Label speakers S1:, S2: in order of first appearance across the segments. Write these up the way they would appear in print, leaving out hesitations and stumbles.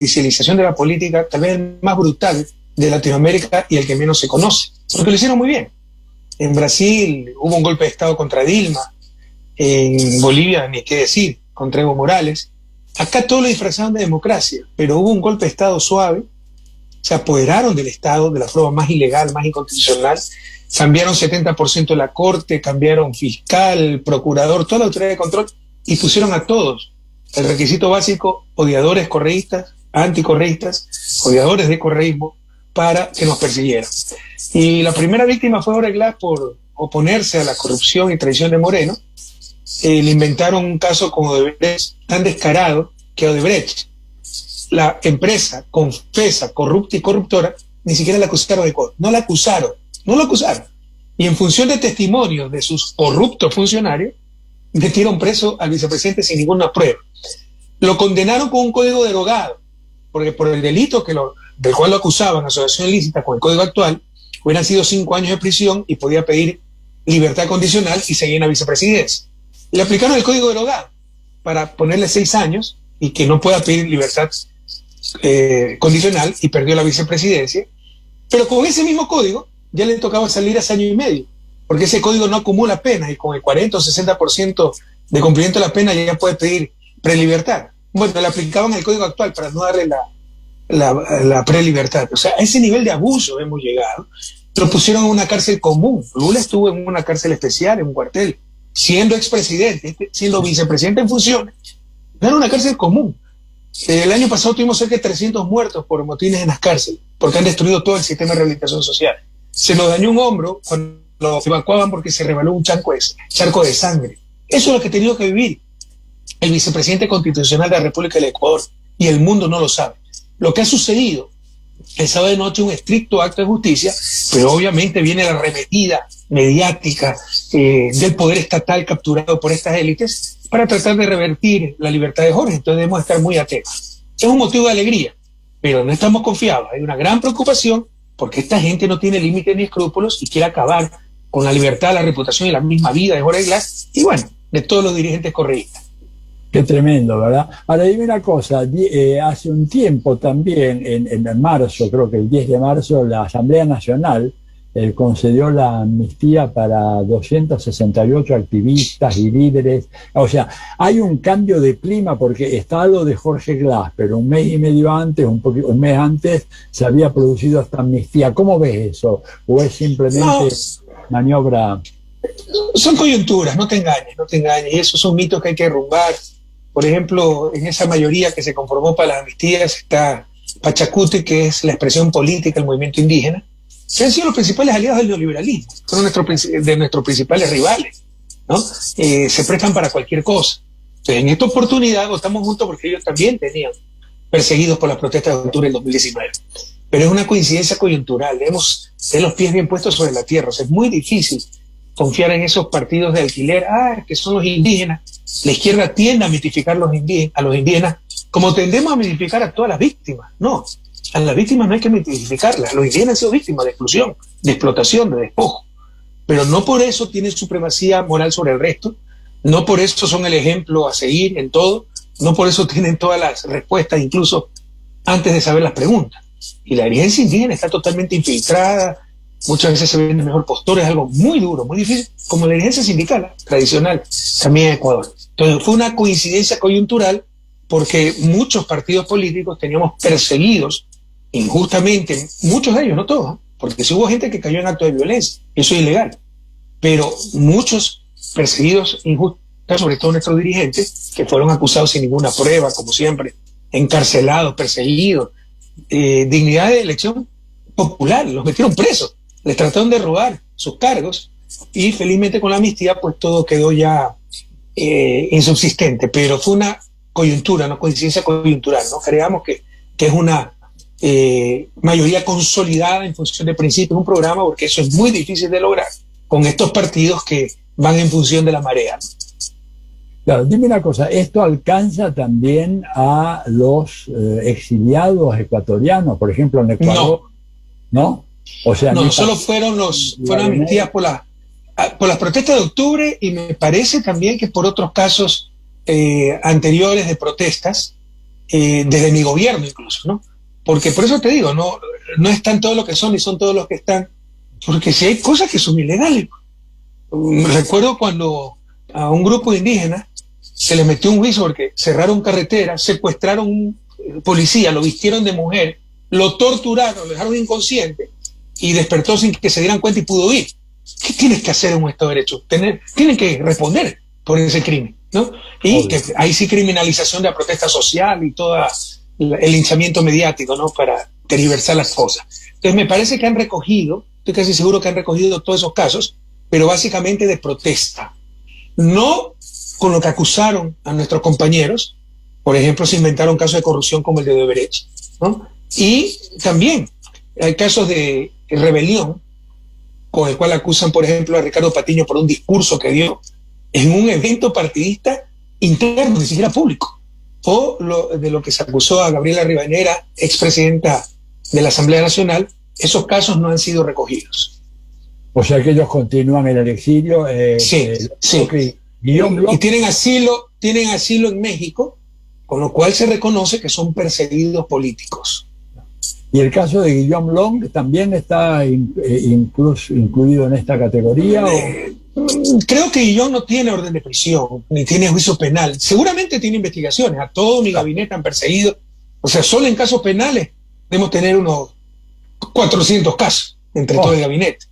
S1: judicialización de la política, tal vez el más brutal de Latinoamérica y el que menos se conoce, porque lo hicieron muy bien. En Brasil hubo un golpe de Estado contra Dilma, en Bolivia ni qué decir, contra Evo Morales. Acá todo lo disfrazaron de democracia, pero hubo un golpe de Estado suave, se apoderaron del Estado de la forma más ilegal, más inconstitucional, cambiaron 70% de la corte, cambiaron fiscal, procurador, toda la autoridad de control y pusieron a todos el requisito básico: odiadores correístas, anticorreístas, odiadores de correísmo, para que nos persiguieran. Y la primera víctima fue Jorge Glass por oponerse a la corrupción y traición de Moreno. Le inventaron un caso con Odebrecht tan descarado que Odebrecht, la empresa confesa, corrupta y corruptora, ni siquiera la acusaron de corrupción. No lo acusaron. Y en función de testimonios de sus corruptos funcionarios, metieron preso al vicepresidente sin ninguna prueba. Lo condenaron con un código derogado, porque por el delito del cual lo acusaban, asociación ilícita, con el código actual, hubieran sido 5 años de prisión y podía pedir libertad condicional y seguir en la vicepresidencia. Le aplicaron el código derogado para ponerle 6 años y que no pueda pedir libertad condicional, y perdió la vicepresidencia. Pero con ese mismo código ya le tocaba salir hace 1 año y medio, porque ese código no acumula penas y con el 40 o 60% de cumplimiento de la pena ya puede pedir prelibertad. Bueno, le aplicaban el código actual para no darle la prelibertad. O sea, a ese nivel de abuso hemos llegado. Lo pusieron en una cárcel común. Lula estuvo en una cárcel especial, en un cuartel, siendo expresidente, siendo vicepresidente en funciones. Era una cárcel común. El año pasado tuvimos cerca de 300 muertos por motines en las cárceles, porque han destruido todo el sistema de rehabilitación social. Se nos dañó un hombro cuando lo evacuaban porque se rebaló un charco de sangre. Eso es lo que ha tenido que vivir el vicepresidente constitucional de la República del Ecuador, y el mundo no lo sabe. Lo que ha sucedido el sábado de noche, un estricto acto de justicia, pero obviamente viene la arremetida mediática del poder estatal capturado por estas élites para tratar de revertir la libertad de Jorge. Entonces debemos estar muy atentos. Es un motivo de alegría, pero no estamos confiados. Hay una gran preocupación porque esta gente no tiene límites ni escrúpulos y quiere acabar con la libertad, la reputación y la misma vida de Jorge Glass y, bueno, de todos los dirigentes correístas.
S2: Qué tremendo, ¿verdad? Ahora dime una cosa, hace un tiempo también, en marzo, creo que el 10 de marzo, la Asamblea Nacional concedió la amnistía para 268 activistas y líderes. O sea, hay un cambio de clima porque está lo de Jorge Glass, pero un mes y medio antes, un mes antes, se había producido esta amnistía. ¿Cómo ves eso? ¿O es simplemente maniobra?
S1: Son coyunturas, no te engañes. Y esos son mitos que hay que derrumbar. Por ejemplo, en esa mayoría que se conformó para las amnistías está Pachacuti, que es la expresión política del movimiento indígena, que han sido los principales aliados del neoliberalismo, son de nuestros principales rivales, ¿no? Se prestan para cualquier cosa. Entonces, en esta oportunidad votamos juntos porque ellos también tenían perseguidos por las protestas de octubre del 2019. Pero es una coincidencia coyuntural, debemos tener los pies bien puestos sobre la tierra. O sea, es muy difícil confiar en esos partidos de alquiler, que son los indígenas. La izquierda tiende a mitificar a los indígenas como tendemos a mitificar a todas las víctimas. No, a las víctimas no hay que mitificarlas. Los indígenas han sido víctimas de exclusión, de explotación, de despojo. Pero no por eso tienen supremacía moral sobre el resto, no por eso son el ejemplo a seguir en todo, no por eso tienen todas las respuestas, incluso antes de saber las preguntas. Y la dirigencia indígena está totalmente infiltrada, muchas veces se ven de mejor postura, es algo muy duro, muy difícil, como la dirigencia sindical tradicional también en Ecuador. Entonces fue una coincidencia coyuntural porque muchos partidos políticos teníamos perseguidos injustamente, muchos de ellos, no todos, porque sí hubo gente que cayó en actos de violencia, eso es ilegal, pero muchos perseguidos injustamente, sobre todo nuestros dirigentes, que fueron acusados sin ninguna prueba, como siempre, encarcelados, perseguidos, dignidad de elección popular, los metieron presos, les trataron de robar sus cargos y felizmente con la amnistía pues todo quedó ya insubsistente, pero fue una coyuntura, una coincidencia coyuntural, ¿no? Creamos que es una mayoría consolidada en función de principios, un programa, porque eso es muy difícil de lograr con estos partidos que van en función de la marea.
S2: Claro, dime una cosa, ¿esto alcanza también a los exiliados ecuatorianos, por ejemplo, en Ecuador? ¿No? O sea,
S1: no, solo fueron amnistías por las protestas de octubre y me parece también que por otros casos anteriores de protestas, desde mi gobierno incluso, ¿no? Porque por eso te digo, no están todos los que son ni son todos los que están, porque si hay cosas que son ilegales. Recuerdo cuando a un grupo de indígenas se les metió un juicio porque cerraron carreteras, secuestraron un policía, lo vistieron de mujer, lo torturaron, lo dejaron inconsciente y despertó sin que se dieran cuenta y pudo huir. ¿Qué tienes que hacer en un Estado de Derecho? Tienen que responder por ese crimen, ¿no? Y que ahí sí criminalización de la protesta social y todo el linchamiento mediático, ¿no? Para tergiversar las cosas. Entonces me parece que han recogido, estoy casi seguro que han recogido todos esos casos, pero básicamente de protesta. No con lo que acusaron a nuestros compañeros, por ejemplo, se inventaron casos de corrupción como el de Odebrecht, ¿no? Y también hay casos de rebelión, con el cual acusan, por ejemplo, a Ricardo Patiño por un discurso que dio en un evento partidista interno, ni siquiera público, o de lo que se acusó a Gabriela Rivadeneira, expresidenta de la Asamblea Nacional. Esos casos no han sido recogidos.
S2: O sea que ellos continúan en el exilio.
S1: Sí. Y tienen asilo en México, con lo cual se reconoce que son perseguidos políticos.
S2: Y el caso de Guillaume Long también está incluido en esta categoría.
S1: Creo que Guillaume no tiene orden de prisión, ni tiene juicio penal. Seguramente tiene investigaciones. A todo mi gabinete han perseguido. O sea, solo en casos penales debemos tener unos 400 casos entre todo el gabinete.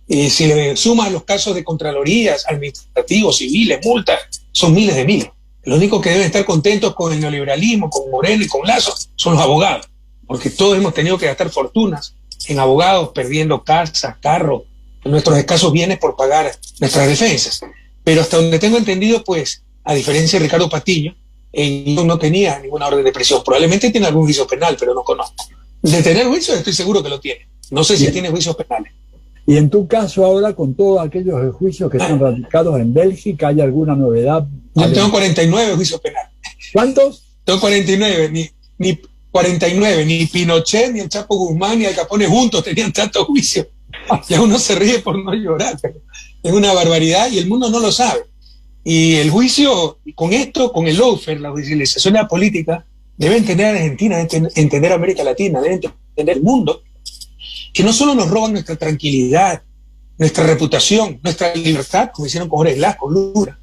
S1: Y si le suman los casos de contralorías, administrativos, civiles, multas, son miles de miles. Lo único que deben estar contentos con el neoliberalismo, con Moreno y con Lazo, son los abogados. Porque todos hemos tenido que gastar fortunas en abogados, perdiendo casas, carros, nuestros escasos bienes por pagar nuestras defensas. Pero hasta donde tengo entendido, pues, a diferencia de Ricardo Patiño, no tenía ninguna orden de prisión. Probablemente tiene algún juicio penal, pero no conozco. De tener juicio, estoy seguro que lo tiene. No sé si tiene juicios penales.
S2: Y en tu caso ahora, con todos aquellos juicios que son radicados en Bélgica, ¿hay alguna novedad?
S1: Yo tengo 49 juicios penales.
S2: ¿Cuántos?
S1: Tengo 49, ni 49, ni Pinochet, ni el Chapo Guzmán, ni Al Capone juntos tenían tantos juicios. Ya uno se ríe por no llorar, pero es una barbaridad y el mundo no lo sabe. Y el juicio, con esto, con el lawfare, la judicialización de la política, debe entender a Argentina, debe entender a América Latina, debe entender el mundo, que no solo nos roban nuestra tranquilidad, nuestra reputación, nuestra libertad, como hicieron con Jorge Glass, con Lula,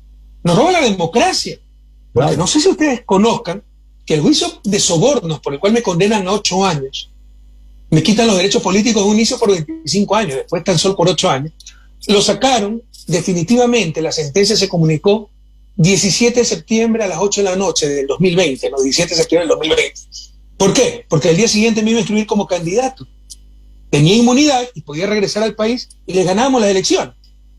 S1: nos roban la democracia. Porque no sé si ustedes conozcan que el juicio de sobornos por el cual me condenan a 8 años, me quitan los derechos políticos de un inicio por 25 años, después tan solo por 8 años, lo sacaron definitivamente, la sentencia se comunicó 17 de septiembre a las 8 de la noche del 2020, no 17 de septiembre del 2020. ¿Por qué? Porque al día siguiente me iba a inscribir como candidato. Tenía inmunidad y podía regresar al país y le ganábamos las elecciones,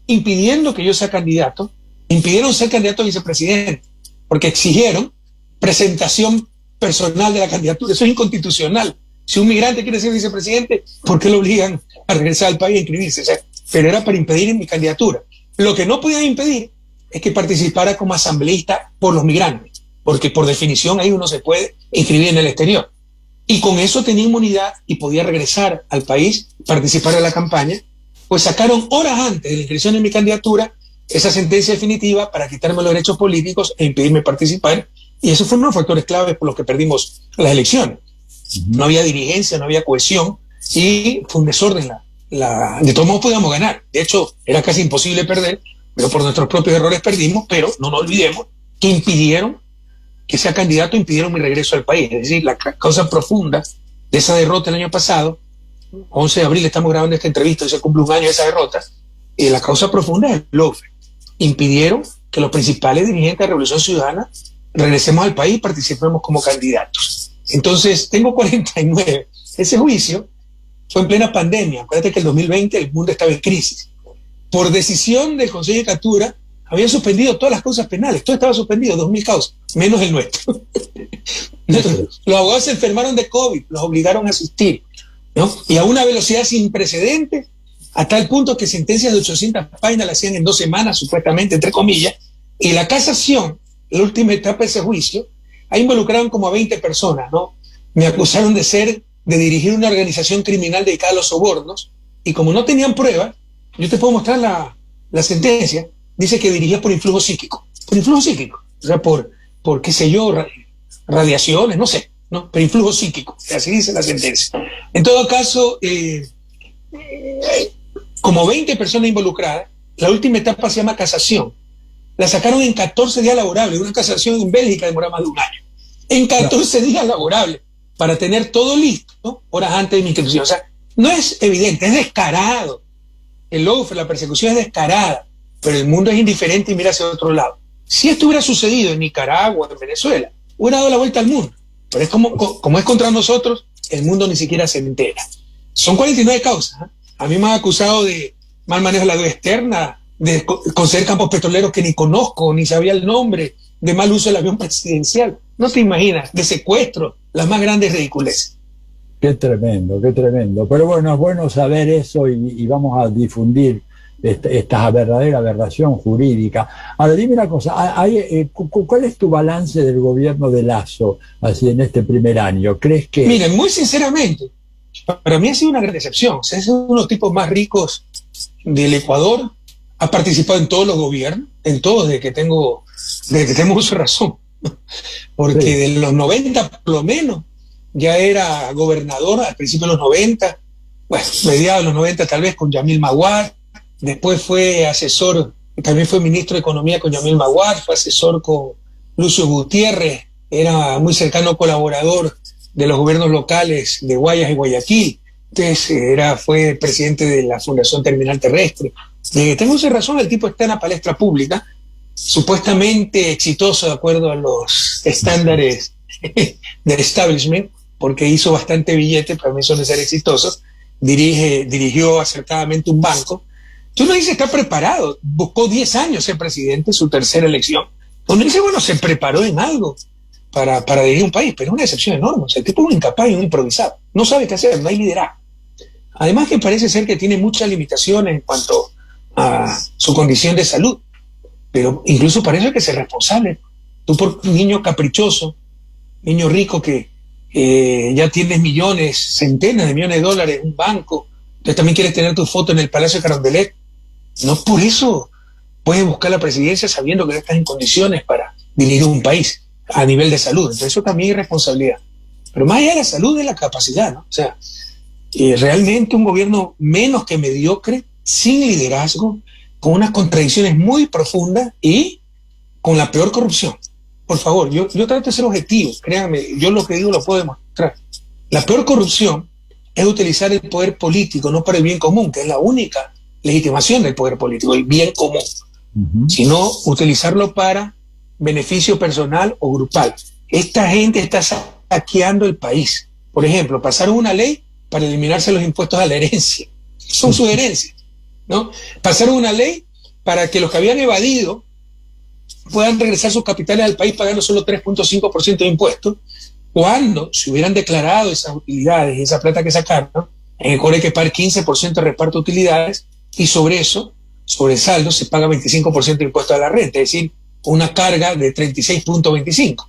S1: impidiendo que yo sea candidato, impidieron ser candidato a vicepresidente, porque exigieron presentación personal de la candidatura. Eso es inconstitucional. Si un migrante quiere ser vicepresidente, ¿por qué lo obligan a regresar al país a inscribirse? O sea, pero era para impedir mi candidatura. Lo que no podían impedir es que participara como asambleísta por los migrantes, porque por definición ahí uno se puede inscribir en el exterior. Y con eso tenía inmunidad y podía regresar al país, participar en la campaña. Pues sacaron horas antes de la inscripción de mi candidatura esa sentencia definitiva para quitarme los derechos políticos e impedirme participar. Y esos fueron los factores claves por los que perdimos las elecciones. No había dirigencia, no había cohesión y fue un desorden. De todos modos podíamos ganar. De hecho, era casi imposible perder, pero por nuestros propios errores perdimos. Pero no nos olvidemos que impidieron que sea candidato, impidieron mi regreso al país. Es decir, la causa profunda de esa derrota el año pasado, 11 de abril estamos grabando esta entrevista y se cumple un año de esa derrota, y la causa profunda es el lawfare. Impidieron que los principales dirigentes de Revolución Ciudadana regresemos al país y participemos como candidatos. Entonces, tengo 49. Ese juicio fue en plena pandemia. Acuérdate que en el 2020 el mundo estaba en crisis. Por decisión del Consejo de Captura, habían suspendido todas las causas penales. Todo estaba suspendido, 2.000 causas, menos el nuestro. Los abogados se enfermaron de COVID, los obligaron a asistir, ¿no? Y a una velocidad sin precedentes, a tal punto que sentencias de 800 páginas las hacían en 2 semanas, supuestamente, entre comillas, y la casación, la última etapa de ese juicio, ahí involucraron como a 20 personas, ¿no? Me acusaron de dirigir una organización criminal dedicada a los sobornos, y como no tenían pruebas, yo te puedo mostrar la sentencia, dice que dirigía por influjo psíquico, o sea, por qué sé yo, radiaciones, no sé. ¿no? Pero influjo psíquico, así dice la sentencia. En todo caso, como 20 personas involucradas, la última etapa se llama casación. La sacaron en 14 días laborables. Una casación en Bélgica demora más de un año. En 14 días laborables, para tener todo listo, ¿no?, horas antes de mi institución. O sea, no es evidente, es descarado. El lawfare, la persecución es descarada, pero el mundo es indiferente y mira hacia otro lado. Si esto hubiera sucedido en Nicaragua, en Venezuela, hubiera dado la vuelta al mundo. Pero es como es contra nosotros, el mundo ni siquiera se entera. Son 49 causas, ¿eh? A mí me han acusado de mal manejo de la deuda externa, de conceder campos petroleros que ni conozco, ni sabía el nombre, de mal uso del avión presidencial. No te imaginas, de secuestro, las más grandes ridiculeces.
S2: Qué tremendo, qué tremendo. Pero bueno, es bueno saber eso y vamos a difundir esta verdadera aberración jurídica. Ahora, dime una cosa, ¿cuál es tu balance del gobierno de Lasso así en este primer año? ¿Crees que...?
S1: Miren, muy sinceramente, para mí ha sido una gran decepción. O sea, es uno de los tipos más ricos del Ecuador, ha participado en todos los gobiernos, en todos, desde que tengo uso de razón. Porque sí, de los 90 por lo menos, ya era gobernador al principio de los 90, bueno, mediados de los 90 tal vez con Yamil Maguad, después fue asesor, también fue ministro de Economía con Yamil Maguad, fue asesor con Lucio Gutiérrez, era muy cercano colaborador de los gobiernos locales de Guayas y Guayaquil, entonces fue presidente de la Fundación Terminal Terrestre. Tengo esa razón, el tipo está en la palestra pública, supuestamente exitoso de acuerdo a los estándares del establishment, porque hizo bastante billete, para mí son de ser exitosos, dirigió acertadamente un banco. Uno dice, está preparado, buscó 10 años ser presidente, su tercera elección. Uno dice, bueno, se preparó en algo para dirigir un país, pero es una decepción enorme. O sea, el tipo es un incapaz y un improvisado, no sabe qué hacer, no hay liderazgo. Además que parece ser que tiene muchas limitaciones en cuanto a su condición de salud, pero incluso para eso hay que ser responsable. Tú por un niño caprichoso, niño rico que ya tienes millones, centenas de millones de dólares en un banco, entonces también quieres tener tu foto en el Palacio de Carondelet, no por eso puedes buscar la presidencia sabiendo que no estás en condiciones para dirigir un país a nivel de salud. Entonces eso también es responsabilidad. Pero más allá de la salud es la capacidad, ¿no? O sea, realmente un gobierno menos que mediocre, sin liderazgo, con unas contradicciones muy profundas y con la peor corrupción. Por favor, yo trato de ser objetivo, créanme, yo lo que digo lo puedo demostrar. La peor corrupción es utilizar el poder político no para el bien común, que es la única legitimación del poder político, el bien común, sino utilizarlo para beneficio personal o grupal. Esta gente está saqueando el país. Por ejemplo, pasaron una ley para eliminarse los impuestos a la herencia. Son sus herencias, ¿no? Pasaron una ley para que los que habían evadido puedan regresar sus capitales al país pagando solo 3.5% de impuestos, cuando se hubieran declarado esas utilidades y esa plata que sacaron, en el cual hay que pagar 15% de reparto de utilidades, y sobre eso, sobre el saldo, se paga 25% de impuesto a la renta, es decir, una carga de 36.25.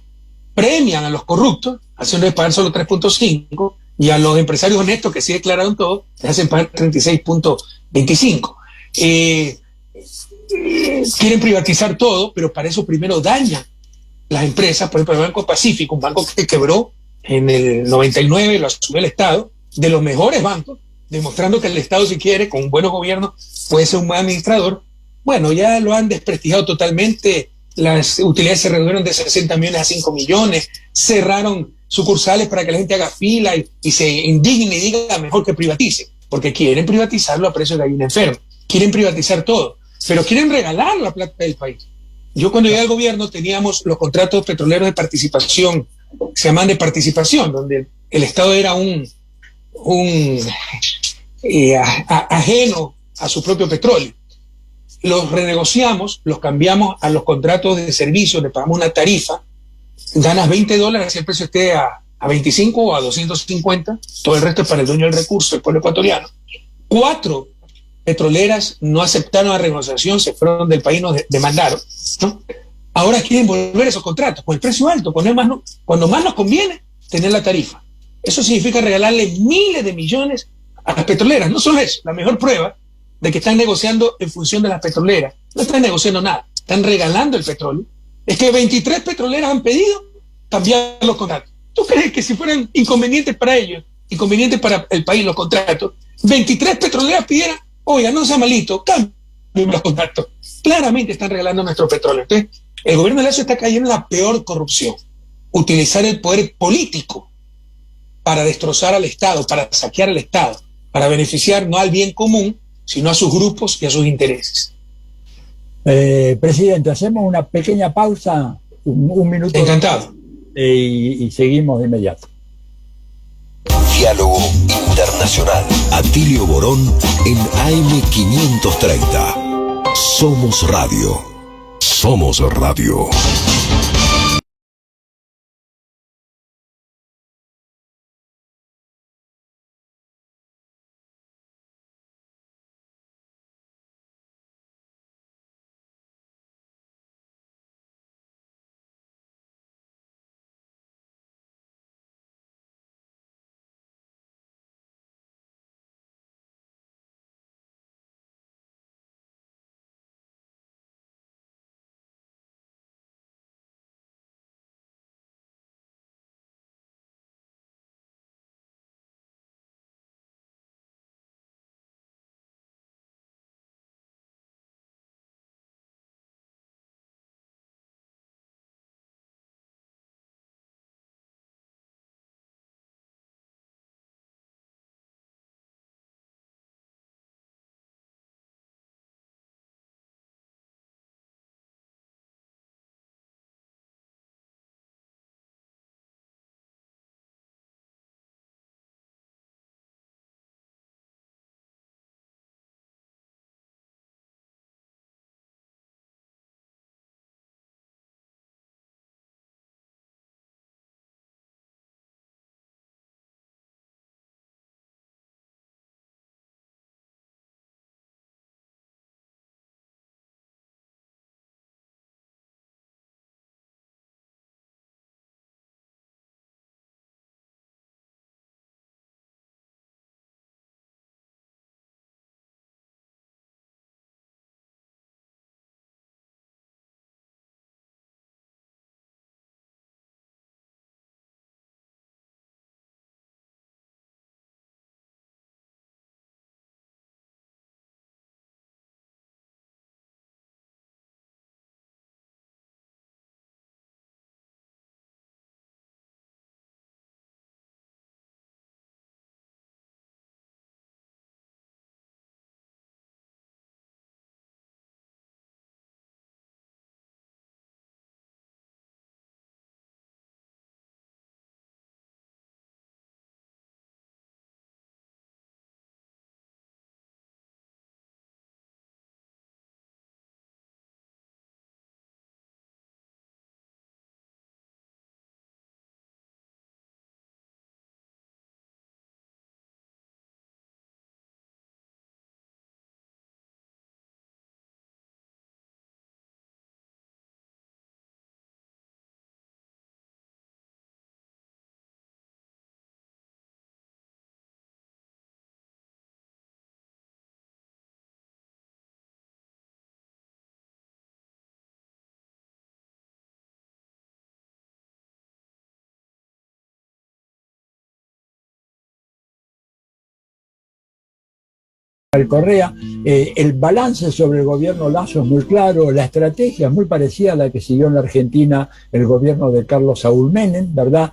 S1: Premian a los corruptos, haciéndoles pagar solo 3.5, y a los empresarios honestos que sí declararon todo, les hacen pagar 36.25. Quieren privatizar todo, pero para eso primero dañan las empresas. Por ejemplo, el Banco Pacífico, un banco que quebró en el 99, lo asumió el Estado, de los mejores bancos, demostrando que el Estado, si quiere, con buenos gobiernos, puede ser un buen administrador. Bueno, ya lo han desprestigiado totalmente, las utilidades se redujeron de 60 millones a 5 millones, cerraron sucursales para que la gente haga fila y se indigne y diga mejor que privatice, porque quieren privatizarlo a precio de gallina enferma, quieren privatizar todo, pero quieren regalar la plata del país. Yo cuando llegué al gobierno teníamos los contratos petroleros de participación, se llaman de participación, donde el Estado era ajeno a su propio petróleo. Los renegociamos, los cambiamos a los contratos de servicio, le pagamos una tarifa, ganas $20 si el precio esté a 25 o a 250, todo el resto es para el dueño del recurso, el pueblo ecuatoriano. 4 petroleras no aceptaron la renegociación, se fueron del país, nos demandaron, ¿no? Ahora quieren volver esos contratos con el precio alto, cuando más nos conviene tener la tarifa. Eso significa regalarle miles de millones a las petroleras. No solo eso, la mejor prueba de que están negociando en función de las petroleras, no están negociando nada, están regalando el petróleo, es que 23 petroleras han pedido cambiar los contratos. ¿Tú crees que si fueran inconvenientes para ellos, inconvenientes para el país los contratos, 23 petroleras pidieran, oiga, no sea malito, cambien los contratos? Claramente están regalando nuestro petróleo. Entonces, el gobierno de Lazo está cayendo en la peor corrupción. Utilizar el poder político para destrozar al Estado, para saquear al Estado, para beneficiar no al bien común, sino a sus grupos y a sus intereses.
S2: Presidente, hacemos una pequeña pausa, un minuto.
S1: Encantado.
S2: Y seguimos de inmediato.
S3: Diálogo Internacional. Atilio Borón en AM530. Somos Radio. Somos Radio.
S2: Correa, el balance sobre el gobierno Lasso es muy claro, la estrategia es muy parecida a la que siguió en la Argentina el gobierno de Carlos Saúl Menem, ¿verdad?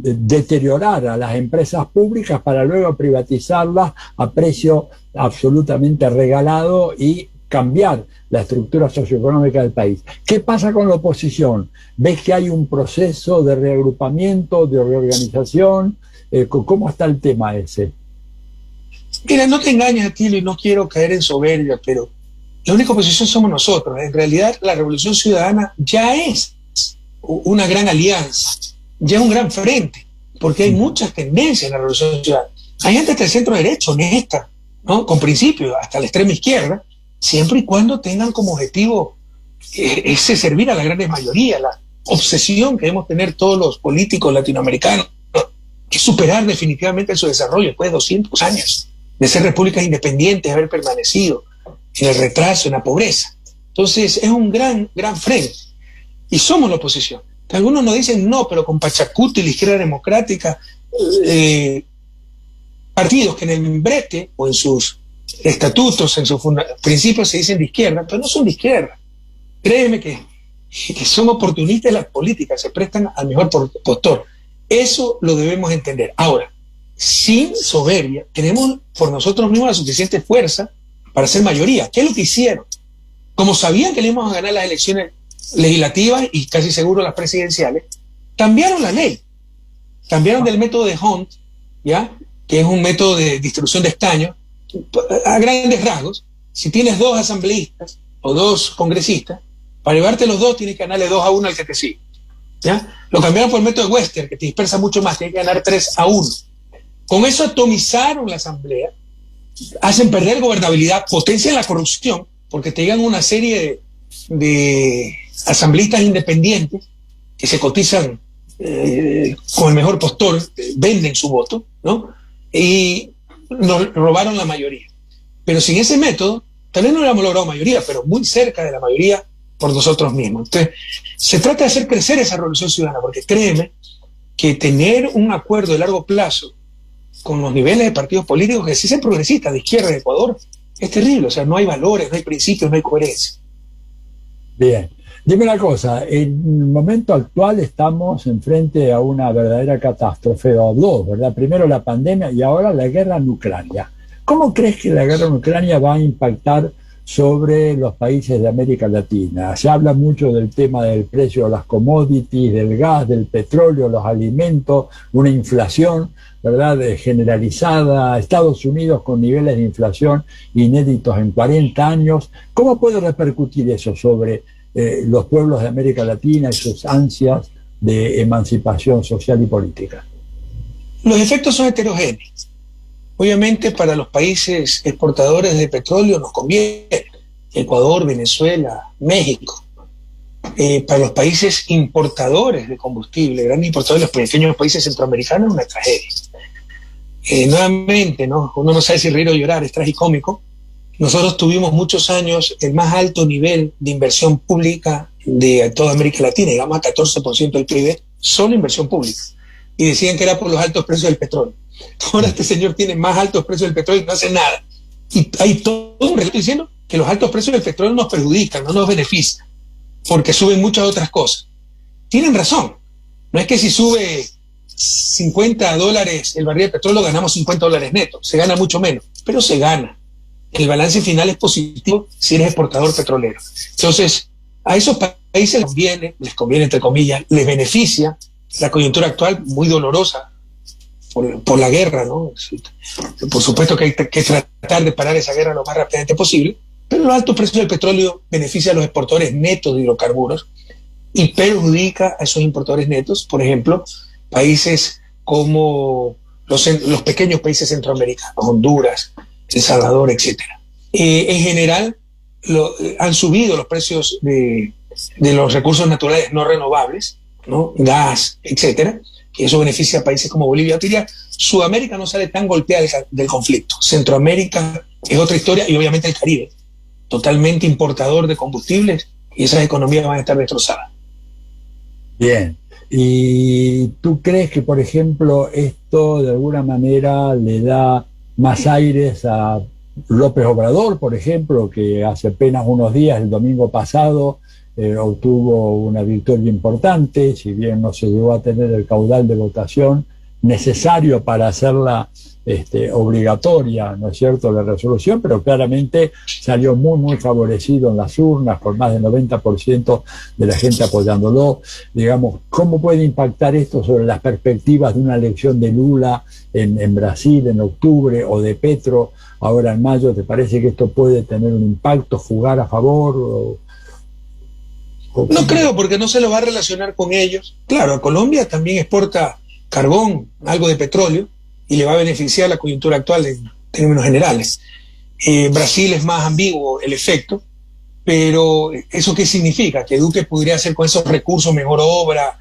S2: Deteriorar a las empresas públicas para luego privatizarlas a precio absolutamente regalado y cambiar la estructura socioeconómica del país. ¿Qué pasa con la oposición? ¿Ves que hay un proceso de reagrupamiento, de reorganización? ¿Cómo está el tema ese?
S1: Mira, no te engañes, Atilio, y no quiero caer en soberbia, pero la única oposición somos nosotros. En realidad, la Revolución Ciudadana ya es una gran alianza, ya es un gran frente, porque hay muchas tendencias en la Revolución Ciudadana. Hay gente hasta el centro derecho, honesta, ¿no? Con principios, hasta la extrema izquierda, siempre y cuando tengan como objetivo ese servir a la gran mayoría, la obsesión que debemos tener todos los políticos latinoamericanos, que superar definitivamente su desarrollo después de 200 años de ser repúblicas independientes, de haber permanecido en el retraso, en la pobreza. Entonces es un gran frente y somos la oposición. Algunos nos dicen no, pero con Pachacuti, la izquierda democrática, partidos que en el membrete o en sus estatutos, en sus principios se dicen de izquierda, pero no son de izquierda. Créeme que son oportunistas las políticas, se prestan al mejor postor. Eso lo debemos entender. Ahora, sin soberbia, tenemos por nosotros mismos la suficiente fuerza para ser mayoría. ¿Qué es lo que hicieron? Como sabían que le íbamos a ganar las elecciones legislativas y casi seguro las presidenciales, cambiaron la ley. Cambiaron del método de Hunt, ¿ya?, que es un método de distribución de escaños, a grandes rasgos. Si tienes 2 asambleístas o 2 congresistas, para llevarte los 2 tienes que ganarle 2-1 al que te sigue, ¿ya? Lo cambiaron por el método de Western, que te dispersa mucho más, tienes que ganar 3-1. Con eso atomizaron la asamblea, hacen perder gobernabilidad, potencian la corrupción, porque te llegan una serie de asambleístas independientes que se cotizan con el mejor postor, venden su voto, ¿no? Y nos robaron la mayoría. Pero sin ese método, tal vez no hubiéramos logrado mayoría, pero muy cerca de la mayoría por nosotros mismos. Entonces, se trata de hacer crecer esa revolución ciudadana, porque créeme que tener un acuerdo de largo plazo con los niveles de partidos políticos que sí sean progresistas, de izquierda de Ecuador, es terrible. O sea, no hay valores, no hay principios, no hay coherencia.
S2: Bien. Dime una cosa, en el momento actual estamos enfrente a una verdadera catástrofe, o dos, ¿verdad? Primero la pandemia y ahora la guerra en Ucrania. ¿Cómo crees que la guerra en Ucrania va a impactar sobre los países de América Latina? Se habla mucho del tema del precio de las commodities, del gas, del petróleo, los alimentos, una inflación, ¿verdad?, generalizada, Estados Unidos con niveles de inflación inéditos en 40 años. ¿Cómo puede repercutir eso sobre los pueblos de América Latina y sus ansias de emancipación social y política?
S1: Los efectos son heterogéneos. Obviamente para los países exportadores de petróleo nos conviene, Ecuador, Venezuela, México. Para los países importadores de combustible, grandes importadores, los pequeños países centroamericanos, una tragedia. Nuevamente, ¿no?, uno no sabe si reír o llorar, es tragicómico. Nosotros tuvimos muchos años el más alto nivel de inversión pública de toda América Latina, digamos a 14% del PIB, solo inversión pública. Y decían que era por los altos precios del petróleo. Ahora este señor tiene más altos precios del petróleo y no hace nada. Y hay todo un relato diciendo que los altos precios del petróleo nos perjudican, no nos benefician, porque suben muchas otras cosas. Tienen razón. No es que si sube $50 el barril de petróleo ganamos $50 netos, se gana mucho menos, pero se gana. El balance final es positivo si eres exportador petrolero. Entonces, a esos países les conviene entre comillas, les beneficia la coyuntura actual muy dolorosa por la guerra, ¿no? Por supuesto que hay que tratar de parar esa guerra lo más rápidamente posible, pero los altos precios del petróleo beneficia a los exportadores netos de hidrocarburos y perjudica a esos importadores netos, por ejemplo, países como los pequeños países centroamericanos, Honduras, El Salvador, etcétera. En general, han subido los precios de los recursos naturales no renovables, ¿no?, gas, etcétera, y eso beneficia a países como Bolivia. Yo diría, Sudamérica no sale tan golpeada del conflicto. Centroamérica es otra historia y obviamente el Caribe, totalmente importador de combustibles, y esas economías van a estar destrozadas.
S2: Bien. ¿Y tú crees que, por ejemplo, esto de alguna manera le da más aires a López Obrador, por ejemplo, que hace apenas unos días, el domingo pasado, obtuvo una victoria importante, si bien no se llegó a tener el caudal de votación necesario para hacerla obligatoria, ¿no es cierto?, la resolución, pero claramente salió muy, muy favorecido en las urnas, con más del 90% de la gente apoyándolo. Digamos, ¿cómo puede impactar esto sobre las perspectivas de una elección de Lula en Brasil en octubre, o de Petro ahora en mayo? ¿Te parece que esto puede tener un impacto, jugar a favor?
S1: No creo, porque no se lo va a relacionar con ellos. Claro, Colombia también exporta carbón, algo de petróleo, y le va a beneficiar la coyuntura actual en términos generales. Brasil es más ambiguo el efecto, pero ¿eso qué significa? Que Duque podría hacer con esos recursos mejor obra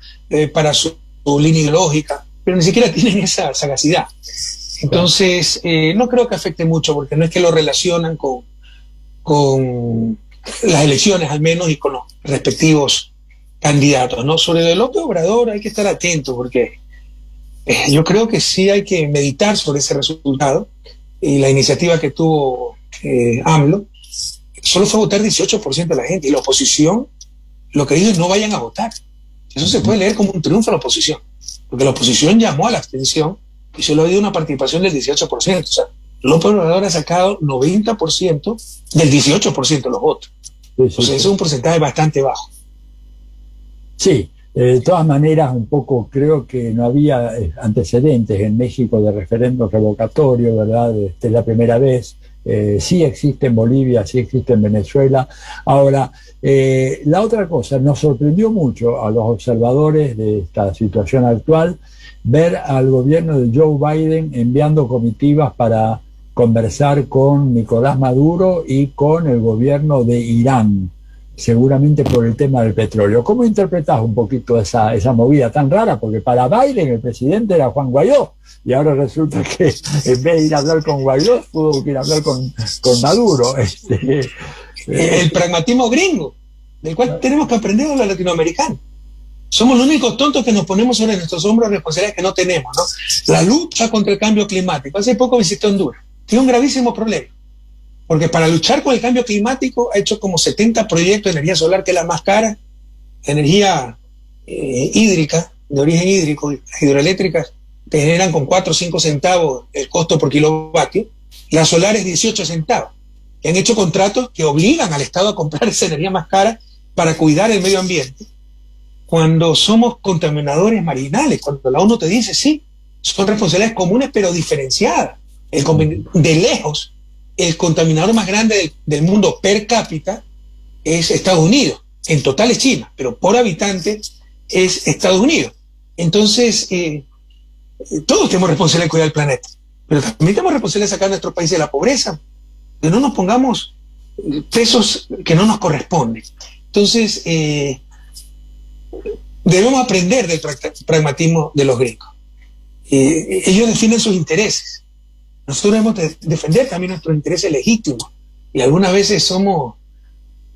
S1: para su línea ideológica, pero ni siquiera tienen esa sagacidad. Entonces, no creo que afecte mucho, porque no es que lo relacionan con las elecciones al menos y con los respectivos candidatos, ¿no? Sobre el López Obrador hay que estar atento porque yo creo que sí hay que meditar sobre ese resultado y la iniciativa que tuvo AMLO. Solo fue a votar 18% de la gente y la oposición lo que dijo es no vayan a votar. Eso se puede leer como un triunfo a la oposición, porque la oposición llamó a la abstención y solo ha habido una participación del 18%. O sea, López Obrador ha sacado 90% del 18% de los votos. Sí, sí, o sea, eso es un porcentaje bastante bajo.
S2: Sí, de todas maneras, un poco creo que no había antecedentes en México de referéndum revocatorio, ¿verdad? Esta es la primera vez. Sí existe en Bolivia, sí existe en Venezuela. Ahora, la otra cosa, nos sorprendió mucho a los observadores de esta situación actual ver al gobierno de Joe Biden enviando comitivas para conversar con Nicolás Maduro y con el gobierno de Irán, seguramente por el tema del petróleo. ¿Cómo interpretás un poquito esa movida tan rara? Porque para Biden el presidente era Juan Guaidó, y ahora resulta que en vez de ir a hablar con Guaidó, pudo ir a hablar con Maduro.
S1: El pragmatismo gringo, del cual tenemos que aprender a los latinoamericanos. Somos los únicos tontos que nos ponemos sobre nuestros hombros responsabilidades que no tenemos, ¿no? La lucha contra el cambio climático. Hace poco visité Honduras. Tiene un gravísimo problema. Porque para luchar con el cambio climático ha hecho como 70 proyectos de energía solar, que es la más cara, energía hídrica, de origen hídrico, hidroeléctricas, te generan con 4 o 5 centavos el costo por kilovatio, las solares 18 centavos. Y han hecho contratos que obligan al Estado a comprar esa energía más cara para cuidar el medio ambiente, cuando somos contaminadores marginales, cuando la ONU te dice, sí, son responsabilidades comunes pero diferenciadas. De lejos, el contaminador más grande del mundo per cápita es Estados Unidos. En total es China, pero por habitante es Estados Unidos. Entonces, todos tenemos responsabilidad de cuidar el planeta, pero también tenemos responsabilidad de sacar a nuestro país de la pobreza, que no nos pongamos pesos que no nos corresponden. Entonces, debemos aprender del pragmatismo de los gringos. Ellos definen sus intereses. Nosotros debemos defender también nuestros intereses legítimos, y algunas veces somos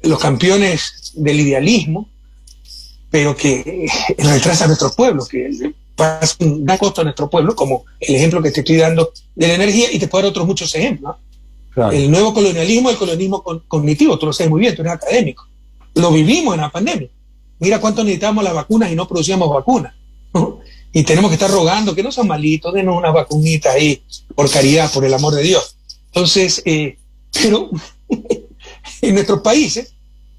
S1: los campeones del idealismo, pero que retrasa a nuestros pueblos, que pasa un gran costo a nuestro pueblo, como el ejemplo que te estoy dando de la energía, y te puedo dar otros muchos ejemplos, ¿no? Claro. El nuevo colonialismo, el colonialismo cognitivo, tú lo sabes muy bien, tú eres académico. Lo vivimos en la pandemia. Mira cuánto necesitábamos las vacunas y no producíamos vacunas, ¿no? Y tenemos que estar rogando que no son malitos, denos unas vacunitas ahí, por caridad, por el amor de Dios. Entonces, pero en nuestros países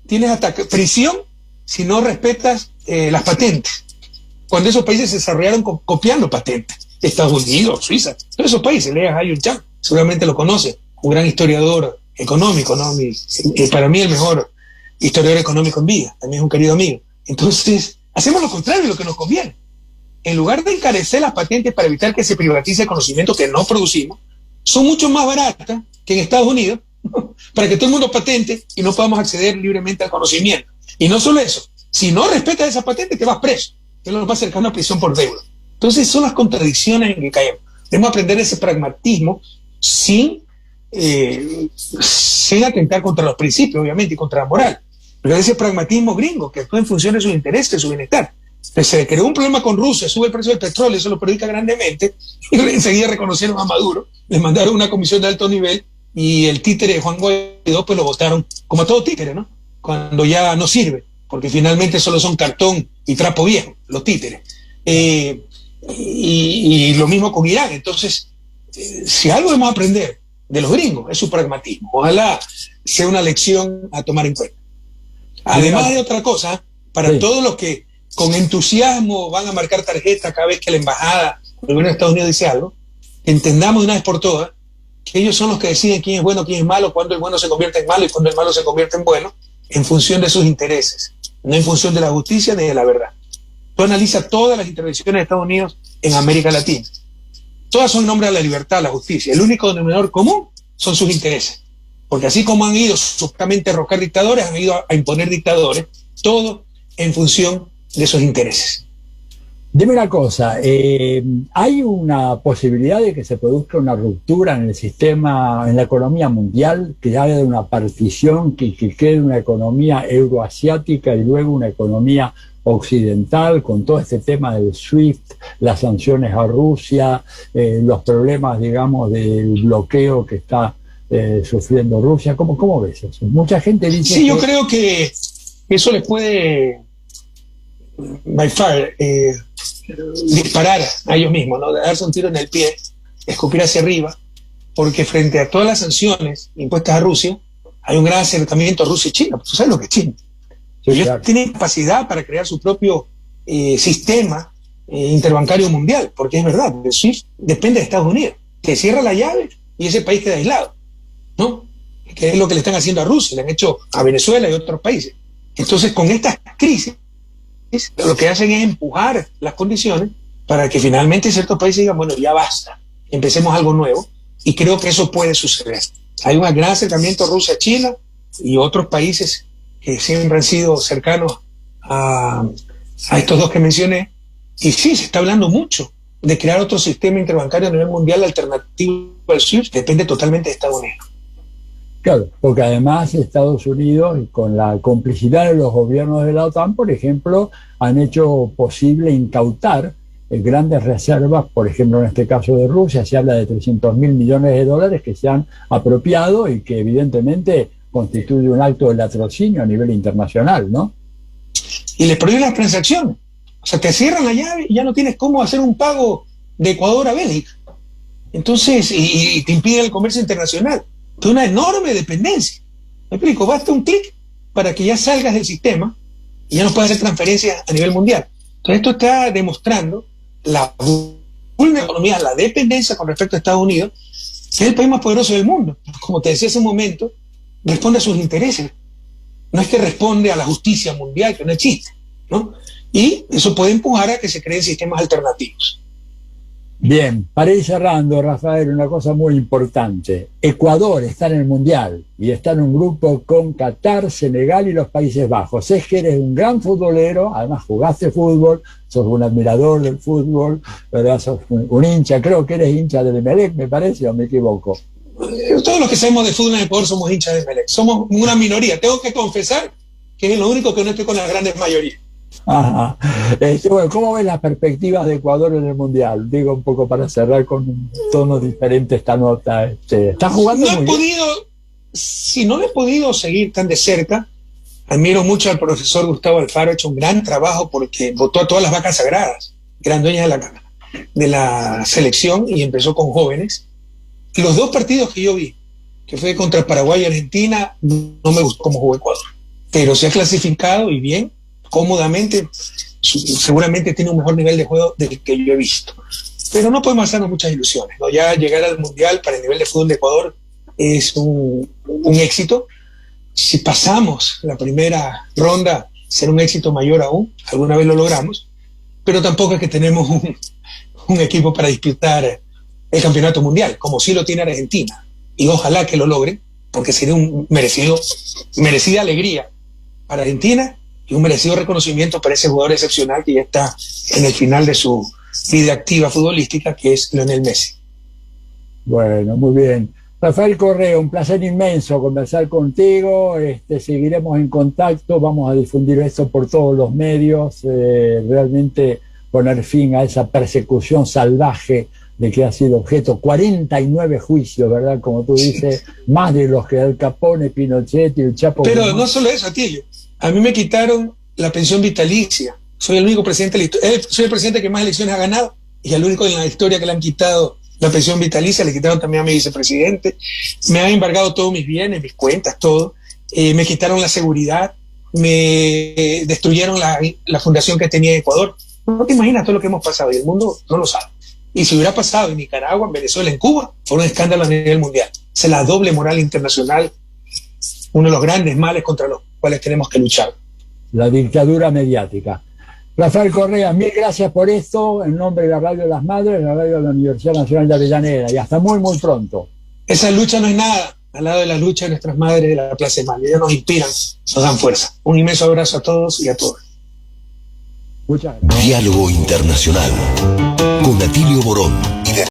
S1: tienes hasta prisión si no respetas las patentes. Cuando esos países se desarrollaron copiando patentes, Estados Unidos, Suiza, todos esos países, leas a Yun Chan, seguramente lo conoce, un gran historiador económico, ¿no? Para mí el mejor historiador económico en vida, también es un querido amigo. Entonces, hacemos lo contrario de lo que nos conviene. En lugar de encarecer las patentes para evitar que se privatice el conocimiento que no producimos, son mucho más baratas que en Estados Unidos, para que todo el mundo patente y no podamos acceder libremente al conocimiento. Y no solo eso, si no respetas esa patente te vas preso, que es lo más cercano a prisión por deuda. Entonces son las contradicciones en que caemos. Debemos aprender ese pragmatismo sin atentar contra los principios, obviamente, y contra la moral. Pero ese pragmatismo gringo que actúa en función de sus intereses, de su bienestar. Se creó un problema con Rusia, sube el precio del petróleo, eso lo perjudica grandemente, y enseguida reconocieron a Maduro, le mandaron una comisión de alto nivel, y el títere de Juan Guaidó pues lo votaron como a todo títere, ¿no? Cuando ya no sirve, porque finalmente solo son cartón y trapo viejo, los títeres. Y lo mismo con Irán. Entonces, si algo debemos aprender de los gringos es su pragmatismo. Ojalá sea una lección a tomar en cuenta. Además de otra cosa, para todos los que con entusiasmo van a marcar tarjeta cada vez que la embajada o el gobierno de Estados Unidos dice algo, entendamos de una vez por todas que ellos son los que deciden quién es bueno, quién es malo, cuándo el bueno se convierte en malo y cuándo el malo se convierte en bueno, en función de sus intereses, no en función de la justicia ni de la verdad. Tú analizas todas las intervenciones de Estados Unidos en América Latina. Todas son en nombre de la libertad, la justicia. El único denominador común son sus intereses. Porque así como han ido supuestamente a arrojar dictadores, han ido a imponer dictadores, todo en función de sus intereses.
S2: Dime una cosa, ¿hay una posibilidad de que se produzca una ruptura en el sistema, en la economía mundial, que haya una partición, que quede una economía euroasiática y luego una economía occidental, con todo este tema del SWIFT, las sanciones a Rusia, los problemas, digamos, del bloqueo que está sufriendo Rusia. ¿Cómo ves eso? Mucha gente dice
S1: sí, yo creo que eso les puede by far disparar a ellos mismos, ¿no? Darse un tiro en el pie, escupir hacia arriba, porque frente a todas las sanciones impuestas a Rusia, hay un gran acercamiento a Rusia y China. Tú sabes lo que es China.
S2: Sí,
S1: ellos
S2: claro,
S1: tienen capacidad para crear su propio sistema interbancario mundial, porque es verdad, el SWIFT depende de Estados Unidos, que cierra la llave y ese país queda aislado, ¿no? Que es lo que le están haciendo a Rusia, le han hecho a Venezuela y otros países. Entonces, con estas crisis, lo que hacen es empujar las condiciones para que finalmente ciertos países digan, bueno, ya basta, empecemos algo nuevo, y creo que eso puede suceder. Hay un gran acercamiento Rusia-China y otros países que siempre han sido cercanos a estos dos que mencioné, y sí, se está hablando mucho de crear otro sistema interbancario a nivel mundial alternativo al SWIFT, depende totalmente de Estados Unidos.
S2: claro, porque además Estados Unidos, con la complicidad de los gobiernos de la OTAN, por ejemplo, han hecho posible incautar grandes reservas, por ejemplo, en este caso de Rusia, se habla de 300.000 millones de dólares que se han apropiado y que evidentemente constituye un acto de latrocinio a nivel internacional, ¿no?
S1: Y les prohíben las transacciones. O sea, te cierran la llave y ya no tienes cómo hacer un pago de Ecuador a Bélgica. Entonces, y te impide el comercio internacional. Es una enorme dependencia. Me explico, basta un clic para que ya salgas del sistema y ya no puedas hacer transferencias a nivel mundial. Entonces, esto está demostrando la vulnerabilidad, la dependencia con respecto a Estados Unidos, que es el país más poderoso del mundo. Como te decía hace un momento, responde a sus intereses. No es que responde a la justicia mundial, que no existe, ¿no? Y eso puede empujar a que se creen sistemas alternativos.
S2: Bien, para ir cerrando, Rafael, una cosa muy importante. Ecuador está en el Mundial y está en un grupo con Qatar, Senegal y los Países Bajos. Sé que eres un gran futbolero, además jugaste fútbol, sos un admirador del fútbol, ¿verdad? Sos un hincha, creo que eres hincha del Emelec, me parece, o me equivoco.
S1: Todos los que sabemos de fútbol en Ecuador somos hinchas de Emelec. Somos una minoría. Tengo que confesar que es lo único que no estoy con las grandes mayorías.
S2: Ajá. Bueno, ¿cómo ves las perspectivas de Ecuador en el Mundial? Digo, un poco para cerrar con un tono diferente esta nota. ¿Está jugando
S1: No
S2: muy
S1: he
S2: bien?
S1: podido, si no he podido seguir tan de cerca, admiro mucho al profesor Gustavo Alfaro, ha hecho un gran trabajo porque votó a todas las vacas sagradas, que eran dueñas de la selección, y empezó con jóvenes. Los dos partidos que yo vi, que fue contra Paraguay y Argentina, no me gustó cómo jugó Ecuador, pero se ha clasificado y bien, cómodamente, seguramente tiene un mejor nivel de juego del que yo he visto. Pero no podemos hacernos muchas ilusiones, ¿no? Ya llegar al Mundial para el nivel de fútbol de Ecuador es un éxito. Si pasamos la primera ronda, será un éxito mayor aún, alguna vez lo logramos, pero tampoco es que tenemos un equipo para disputar el campeonato mundial, como sí lo tiene Argentina, y ojalá que lo logren, porque sería un merecida alegría para Argentina y un merecido reconocimiento para ese jugador excepcional que ya está en el final de su vida activa futbolística, que es Lionel Messi.
S2: Bueno, muy bien. Rafael Correa, un placer inmenso conversar contigo. Seguiremos en contacto, vamos a difundir esto por todos los medios, realmente poner fin a esa persecución salvaje de que ha sido objeto 49 juicios, ¿verdad? Como tú dices, más de los que Al Capone, Pinochet y el Chapo.
S1: Pero no solo eso, Atilio. A mí me quitaron la pensión vitalicia. Soy el único presidente de la historia, soy el presidente que más elecciones ha ganado y el único en la historia que le han quitado la pensión vitalicia. Le quitaron también a mi vicepresidente. Me han embargado todos mis bienes, mis cuentas, todo. Me quitaron la seguridad. Me destruyeron la fundación que tenía en Ecuador. No te imaginas todo lo que hemos pasado y el mundo no lo sabe. Y si hubiera pasado en Nicaragua, en Venezuela, en Cuba, fue un escándalo a nivel mundial. Esa es la doble moral internacional, uno de los grandes males contra los cuales tenemos que luchar.
S2: La dictadura mediática. Rafael Correa, mil gracias por esto, en nombre de la Radio de las Madres, la Radio de la Universidad Nacional de Avellaneda, y hasta muy, muy pronto.
S1: Esa lucha no es nada al lado de la lucha de nuestras madres de la Plaza de Mayo. Ellas nos inspiran, nos dan fuerza. Un inmenso abrazo a todos y a todas.
S2: Muchas gracias.
S3: Diálogo Internacional con Atilio Borón.